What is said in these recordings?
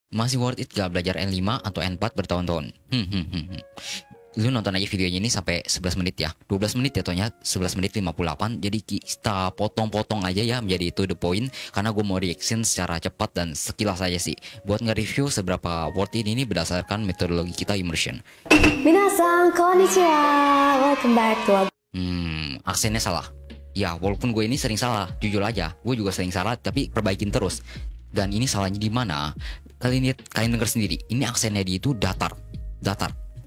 Masih worth it gak belajar N5 atau N4 bertahun-tahun? Lu nonton aja videonya ini sampai 11 menit ya. 12 menit ya tohnya, 11 menit 58. Jadi kita potong-potong aja ya menjadi itu the point. Karena gue mau reaction secara cepat dan sekilas aja sih. Buat nge-review seberapa worth it ini berdasarkan metodologi kita immersion. Minasan, konnichiwa. Welcome back to Aksennya salah. Ya walaupun gue ini sering salah, jujur aja. Gue juga sering salah tapi perbaikin terus. Dan ini salahnya di mana? Kalian lihat, kalian denger sendiri. Ini aksennya dia itu datar.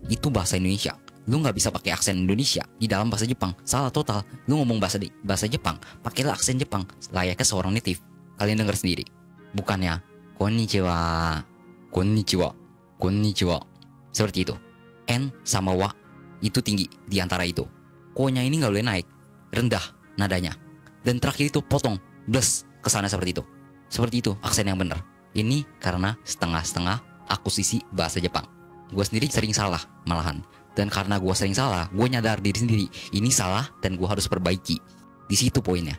Itu bahasa Indonesia. Lu nggak bisa pakai aksen Indonesia di dalam bahasa Jepang. Salah total. Lu ngomong bahasa Jepang, pakailah aksen Jepang layaknya seorang native. Kalian denger sendiri. Bukannya konnichiwa, konnichiwa. Seperti itu. N sama wa itu tinggi di antara itu. Ko-nya ini nggak boleh naik, rendah nadanya. Dan terakhir itu potong, blus ke sana seperti itu. Seperti itu aksen yang benar. Ini karena setengah-setengah akuisisi bahasa Jepang. Gue sendiri sering salah malahan. Dan karena gue sering salah, gue nyadar diri sendiri. Ini salah dan gue harus perbaiki. Di situ poinnya.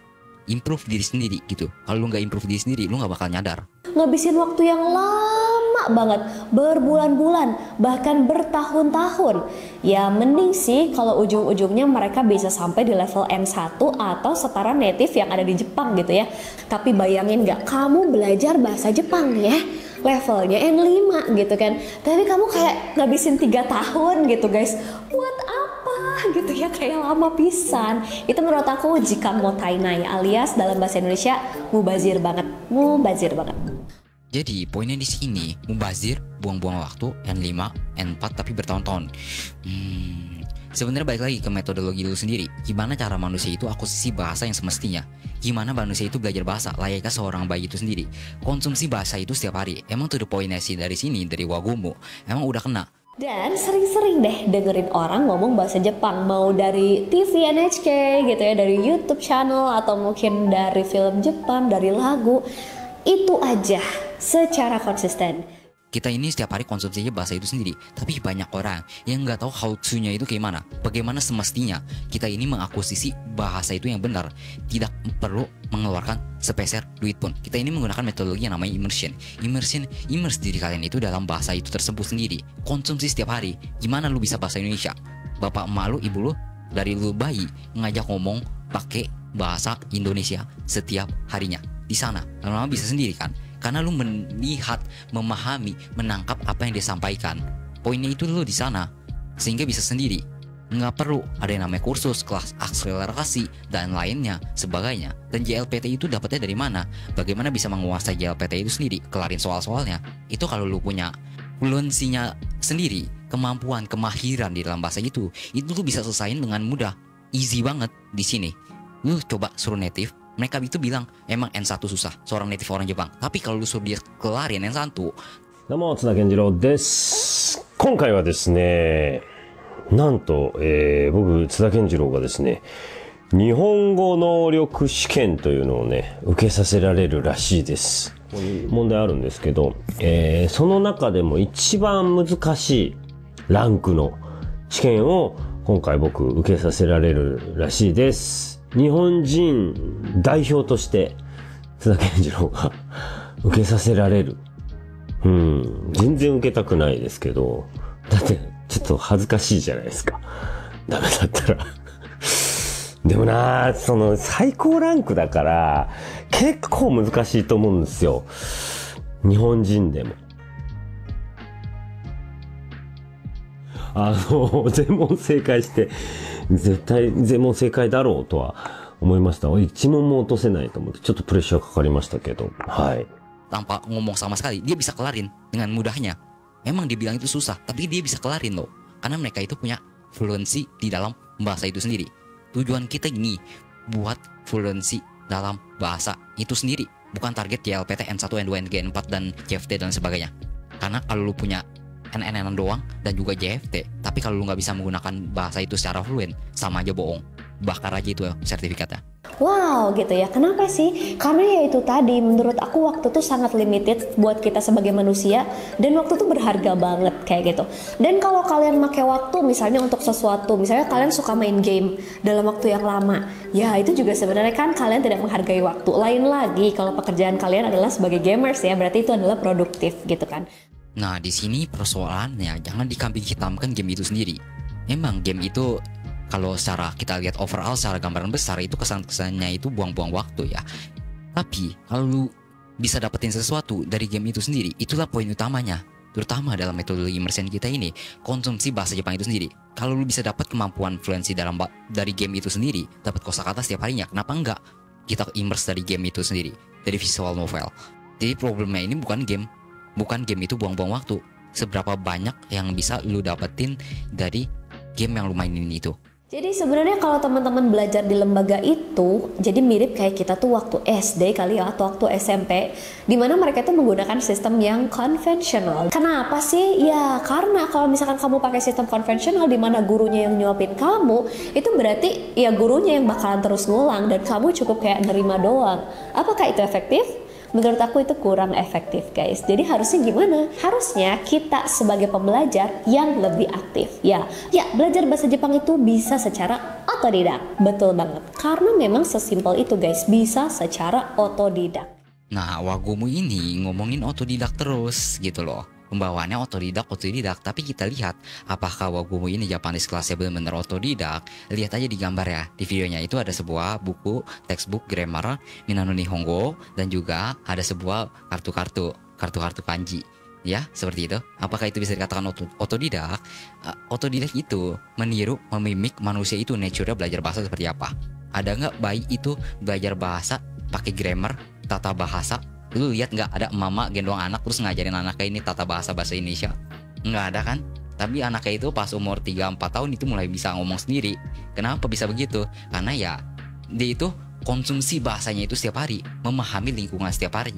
Improve diri sendiri gitu. Kalau lu nggak improve diri sendiri, lu nggak bakal nyadar. ngabisin waktu yang lama banget, berbulan-bulan, bahkan bertahun-tahun. Ya mending sih kalau ujung-ujungnya mereka bisa sampai di level N1 atau setara native yang ada di Jepang gitu ya. Tapi bayangin nggak, kamu belajar bahasa Jepang ya, levelnya N5 gitu kan, tapi kamu kayak ngabisin 3 tahun gitu guys. Buat apa gitu ya, kayak lama pisan. Itu menurut aku jika motainai alias dalam bahasa Indonesia mubazir banget. Jadi poinnya di sini, mubazir, buang-buang waktu, N5, N4 tapi bertahun-tahun. Sebenarnya balik lagi ke metodologi lu sendiri. Gimana cara manusia itu akuisisi bahasa yang semestinya? Gimana manusia itu belajar bahasa layaknya seorang bayi itu sendiri? Konsumsi bahasa itu setiap hari. Emang to the point sih dari sini, dari Wagumu, emang udah kena. Dan sering-sering deh dengerin orang ngomong bahasa Jepang, mau dari TV NHK gitu ya, dari YouTube channel, atau mungkin dari film Jepang, dari lagu. Itu aja secara konsisten. Kita ini setiap hari konsumsinya bahasa itu sendiri. Tapi banyak orang yang nggak tahu how to-nya itu kayak mana. Bagaimana semestinya kita ini mengakuisisi bahasa itu yang benar. Tidak perlu mengeluarkan sepeser duit pun. Kita ini menggunakan metodologi yang namanya immersion. Immerse diri kalian itu dalam bahasa itu tersebut sendiri. Konsumsi setiap hari. Gimana lu bisa bahasa Indonesia? Bapak emak lu, ibu lu, dari lu bayi ngajak ngomong pakai bahasa Indonesia setiap harinya. Di sana lama-lama bisa sendiri kan, karena lu melihat, memahami, menangkap apa yang dia sampaikan. Poinnya itu lu di sana sehingga bisa sendiri, nggak perlu ada yang namanya kursus, kelas akselerasi dan lainnya sebagainya. Dan JLPT itu dapatnya dari mana? Bagaimana bisa menguasai JLPT itu sendiri, kelarin soal-soalnya itu kalau lu punya fluensinya sendiri, kemampuan, kemahiran di dalam bahasa itu lu bisa selesain dengan mudah, easy banget. Di sini lu coba suruh native, mereka itu bilang emang N1 susah, seorang native orang Jepang. Tapi kalau lu suruh dia kelarin N1. どうも津田健次郎です。今回はですね、なんと、僕津田健次郎がですね、日本語能力試験というのをね受けさせられるらしいです。こういう問題あるんですけど、その中でも一番難しいランクの試験を今回僕受けさせられるらしいです。日本人代表として津田健次郎が受けさせられる。全然受けたくないですけど、だってちょっと恥ずかしいじゃないですか。ダメだったら。でもな、その最高ランクだから結構難しいと思うんですよ。日本人でも。全問正解して絶対全問正解だろうとは思いました。一問も落とせないと思ってちょっとプレッシャーかかりましたけど、はい。Tanpa ngomong sama sekali, dia bisa kelarin dengan mudahnya. Memang dibilang itu susah, tapi dia bisa kelarin loh. Karena mereka itu punya fluensi di dalam bahasa itu sendiri. Tujuan kita ini buat fluensi dalam bahasa itu sendiri, bukan target JLPT N1, N2, N3, N4 dan JFT dan sebagainya. Karena kalau lu punya NNN doang dan juga JFT, tapi kalau lu nggak bisa menggunakan bahasa itu secara fluent, sama aja bohong. Bakar aja itu sertifikatnya. wow gitu ya. Kenapa sih? Karena ya itu tadi, menurut aku waktu tuh sangat limited buat kita sebagai manusia, dan waktu tuh berharga banget kayak gitu. Dan kalau kalian pakai waktu misalnya untuk sesuatu, misalnya kalian suka main game dalam waktu yang lama, ya itu juga sebenarnya kan kalian tidak menghargai waktu. Lain lagi kalau pekerjaan kalian adalah sebagai gamers ya, berarti itu adalah produktif gitu kan. Nah, di sini persoalannya jangan dikambing hitamkan game itu sendiri. Emang game itu kalau secara kita lihat overall secara gambaran besar itu kesan-kesannya itu buang-buang waktu ya. Tapi kalau lu bisa dapetin sesuatu dari game itu sendiri, itulah poin utamanya. Terutama dalam metode immersion kita ini, konsumsi bahasa Jepang itu sendiri. Kalau lu bisa dapat kemampuan fluensi dari game itu sendiri, dapat kosakata setiap harinya, kenapa enggak kita immerse dari game itu sendiri, dari visual novel. Jadi problemnya ini bukan game itu buang-buang waktu. Seberapa banyak yang bisa lu dapetin dari game yang lu mainin itu. Jadi sebenarnya kalau teman-teman belajar di lembaga itu, jadi mirip kayak kita tuh waktu SD kali ya, atau waktu SMP, dimana mereka tuh menggunakan sistem yang konvensional. Kenapa sih? Ya karena kalau misalkan kamu pakai sistem konvensional di mana gurunya yang nyuapin kamu, itu berarti ya gurunya yang bakalan terus ngulang dan kamu cukup kayak nerima doang. Apakah itu efektif? Menurut aku itu kurang efektif guys. Jadi harusnya gimana? Harusnya kita sebagai pembelajar yang lebih aktif. Ya belajar bahasa Jepang itu bisa secara otodidak. Betul banget. Karena memang sesimpel itu guys, bisa secara otodidak. Nah, Wagomu ini ngomongin otodidak terus gitu loh. Pembawaannya otodidak, tapi kita lihat apakah Wagomu ini Japanese kelasnya benar-benar otodidak. Lihat aja di gambar ya, di videonya itu ada sebuah buku textbook grammar Minano Nihongo, dan juga ada sebuah kartu kanji. Ya, seperti itu. Apakah itu bisa dikatakan otodidak? Otodidak itu meniru, memimik manusia itu nature-nya belajar bahasa seperti apa. Ada nggak bayi itu belajar bahasa pakai grammar, tata bahasa? Lu lihat nggak ada mama gendong anak terus ngajarin anaknya ini tata bahasa Indonesia? Nggak ada kan? Tapi anaknya itu pas umur 3-4 tahun itu mulai bisa ngomong sendiri. Kenapa bisa begitu? Karena ya dia itu konsumsi bahasanya itu setiap hari, memahami lingkungan setiap hari,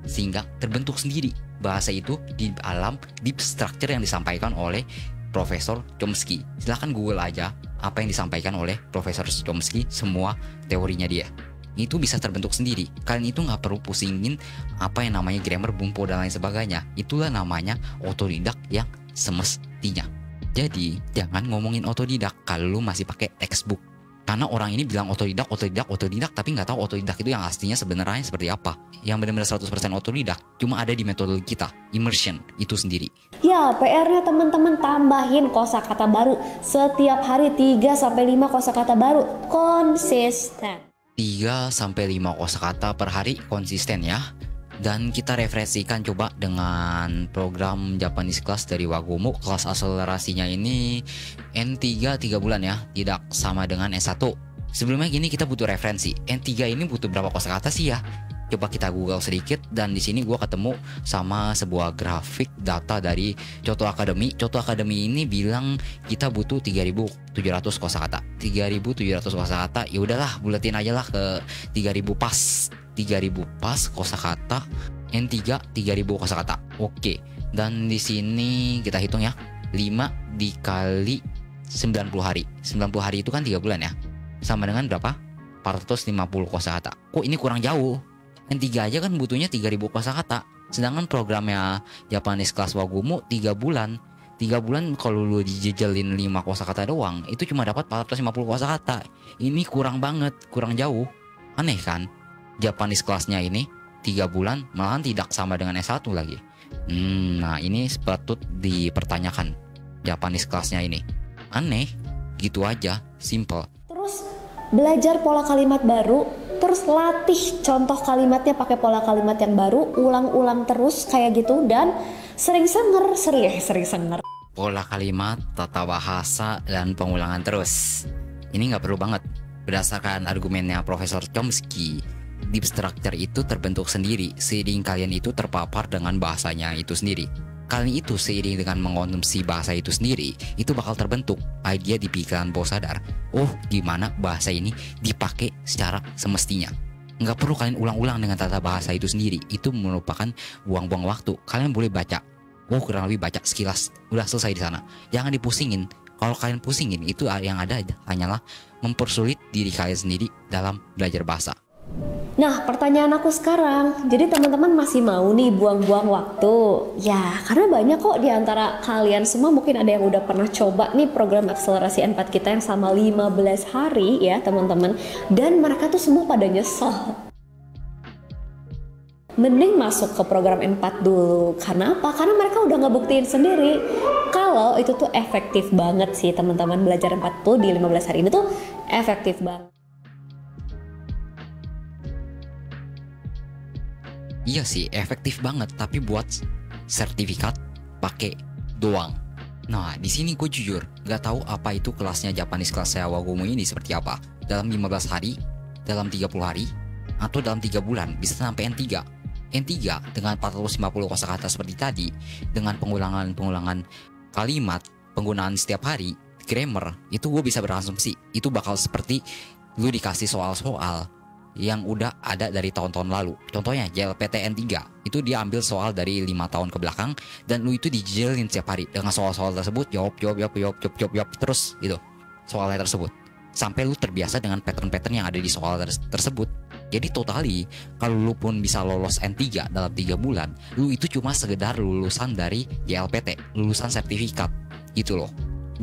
sehingga terbentuk sendiri bahasa itu di alam deep structure yang disampaikan oleh Profesor Chomsky. Silahkan Google aja apa yang disampaikan oleh Profesor Chomsky, semua teorinya dia. Itu bisa terbentuk sendiri. Kalian itu nggak perlu pusingin apa yang namanya grammar, bumpo dan lain sebagainya. Itulah namanya otodidak yang semestinya. Jadi jangan ngomongin otodidak kalau lu masih pakai textbook. Karena orang ini bilang otodidak, tapi nggak tahu otodidak itu yang aslinya sebenarnya seperti apa. Yang benar-benar 100% otodidak cuma ada di metode kita, immersion itu sendiri. Ya, PR-nya teman-teman tambahin kosakata baru. Setiap hari 3-5 kosakata baru. Konsisten. 3-5 kosakata per hari konsisten ya. Dan kita refleksikan coba dengan program Japanese Class dari Wagomu. Kelas akselerasinya ini N3 3 bulan ya, tidak sama dengan S1. Sebelumnya gini, kita butuh referensi. N3 ini butuh berapa kosakata sih ya? Coba kita Google sedikit, dan di sini gua ketemu sama sebuah grafik data dari Kyoto Academy. Kyoto Academy ini bilang kita butuh 3.700 kosakata. 3.700 kosakata, ya udahlah buletin aja lah ke 3.000 pas. 3.000 pas kosakata. N3 3.000 kosakata. Oke. Dan di sini kita hitung ya. 5 dikali 90 hari. 90 hari itu kan 3 bulan ya. Sama dengan berapa? 450 kosakata. Kok ini kurang jauh? N3 aja kan butuhnya 3.000 kosakata. Sedangkan programnya Japanese Class Wagomu 3 bulan. 3 bulan kalau lu dijejelin 5 kosakata doang, itu cuma dapat 450 kosakata. Ini kurang banget, kurang jauh. Aneh kan? Japanese Class-nya ini 3 bulan malahan tidak sama dengan S1 lagi. Nah ini patut dipertanyakan. Japanese Class-nya ini aneh, gitu aja, simple. Terus belajar pola kalimat baru, terus latih contoh kalimatnya pakai pola kalimat yang baru, ulang-ulang terus kayak gitu, dan sering senger. Pola kalimat, tata bahasa, dan pengulangan terus. Ini nggak perlu banget. Berdasarkan argumennya Profesor Chomsky, deep structure itu terbentuk sendiri seiring kalian itu terpapar dengan bahasanya itu sendiri. Kalian itu seiring dengan mengkonsumsi bahasa itu sendiri, itu bakal terbentuk idea di pikiran bawah sadar. Oh, gimana bahasa ini dipakai secara semestinya. Nggak perlu kalian ulang-ulang dengan tata bahasa itu sendiri. Itu merupakan buang-buang waktu. Kalian boleh baca. Oh, kurang lebih baca sekilas. Udah selesai di sana. Jangan dipusingin. Kalau kalian pusingin, itu yang ada hanyalah mempersulit diri kalian sendiri dalam belajar bahasa. Nah, pertanyaan aku sekarang, jadi teman-teman masih mau nih buang-buang waktu? Ya, karena banyak kok di antara kalian semua mungkin ada yang udah pernah coba nih program akselerasi N4 kita yang selama 15 hari ya teman-teman. Dan mereka tuh semua pada nyesel. Mending masuk ke program N4 dulu. Karena apa? Karena mereka udah ngebuktiin sendiri kalau itu tuh efektif banget sih teman-teman. Belajar N4 tuh di 15 hari ini tuh efektif banget. Iya sih, efektif banget, tapi buat sertifikat pakai doang. Nah, di sini gue jujur gak tahu apa itu kelasnya Japanese kelas saya Wagomu ini seperti apa. Dalam 15 hari, dalam 30 hari, atau dalam 3 bulan bisa sampai N3. N3 dengan 450 kosakata seperti tadi, dengan pengulangan kalimat, penggunaan setiap hari, grammar, itu gue bisa berasumsi itu bakal seperti lu dikasih soal-soal yang udah ada dari tahun-tahun lalu. Contohnya JLPTN 3 itu dia ambil soal dari 5 tahun ke belakang dan lu itu dijelin setiap hari dengan soal-soal tersebut, jawab terus gitu soalnya tersebut sampai lu terbiasa dengan pattern-pattern yang ada di soal tersebut. Jadi totally kalau lu pun bisa lolos N3 dalam 3 bulan, lu itu cuma sekedar lulusan dari JLPT, lulusan sertifikat gitu loh.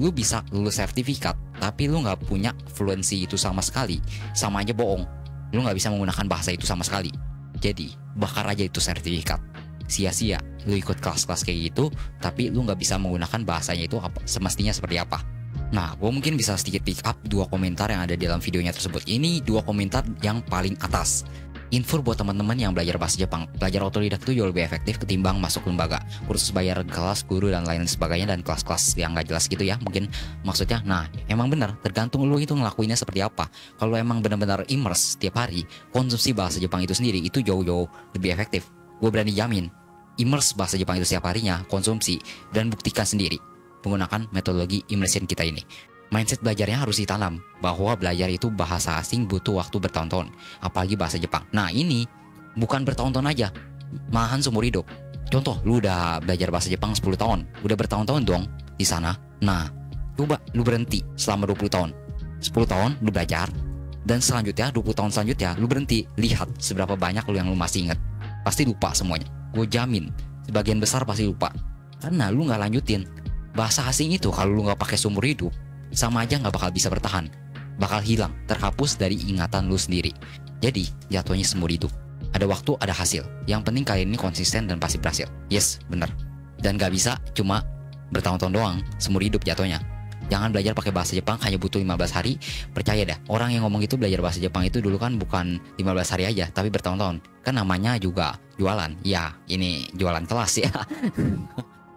Lu bisa lulus sertifikat tapi lu nggak punya fluency itu sama sekali, sama aja bohong. Lu nggak bisa menggunakan bahasa itu sama sekali. Jadi bakar aja itu sertifikat. Sia-sia lu ikut kelas-kelas kayak gitu, tapi lu nggak bisa menggunakan bahasanya itu apa, semestinya seperti apa. Nah, gue mungkin bisa sedikit pick up 2 komentar yang ada di dalam videonya tersebut. Ini 2 komentar yang paling atas. Info buat teman-teman yang belajar bahasa Jepang, belajar otodidak itu jauh lebih efektif ketimbang masuk lembaga, kursus bayar kelas, guru dan lain sebagainya, dan kelas-kelas yang gak jelas gitu ya mungkin maksudnya. Nah, emang bener tergantung lu itu ngelakuinnya seperti apa. Kalau emang benar-benar immerse setiap hari, konsumsi bahasa Jepang itu sendiri itu jauh-jauh lebih efektif. Gue berani jamin, immerse bahasa Jepang itu setiap harinya, konsumsi, dan buktikan sendiri menggunakan metodologi immersion kita ini. Mindset belajarnya harus ditanam bahwa belajar itu bahasa asing butuh waktu bertahun-tahun, apalagi bahasa Jepang. Nah, ini bukan bertahun-tahun aja, malahan seumur hidup. Contoh, lu udah belajar bahasa Jepang 10 tahun, udah bertahun-tahun dong di sana. Nah, coba lu berhenti selama 20 tahun. 10 tahun lu belajar, dan selanjutnya 20 tahun selanjutnya lu berhenti. Lihat seberapa banyak lu yang lu masih inget. Pasti lupa semuanya. Gue jamin, sebagian besar pasti lupa. Karena lu nggak lanjutin. Bahasa asing itu kalau lu nggak pakai seumur hidup, sama aja nggak bakal bisa bertahan, bakal hilang, terhapus dari ingatan lu sendiri. Jadi jatuhnya seumur hidup. Ada waktu, ada hasil. Yang penting kalian ini konsisten dan pasti berhasil. Yes, bener. Dan nggak bisa cuma bertahun-tahun doang, seumur hidup jatuhnya. Jangan belajar pakai bahasa Jepang hanya butuh 15 hari. Percaya dah, orang yang ngomong itu belajar bahasa Jepang itu dulu kan bukan 15 hari aja, tapi bertahun-tahun. Kan namanya juga jualan. Ya, ini jualan kelas ya.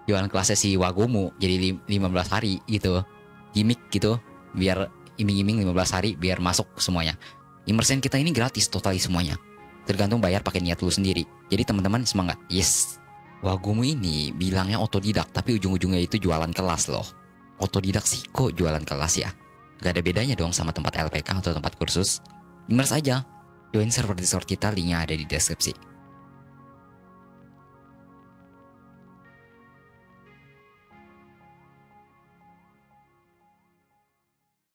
Jualan kelasnya si Wagomu jadi 15 hari gitu. Gimik gitu, biar iming-iming 15 hari biar masuk semuanya. Immersion kita ini gratis totali semuanya. Tergantung bayar pakai niat lu sendiri. Jadi teman-teman semangat. Yes. Wagomu ini bilangnya otodidak, tapi ujung-ujungnya itu jualan kelas loh. Otodidak sih kok jualan kelas ya. Gak ada bedanya dong sama tempat LPK atau tempat kursus. Immerse aja. Join server Discord kita, linknya ada di deskripsi.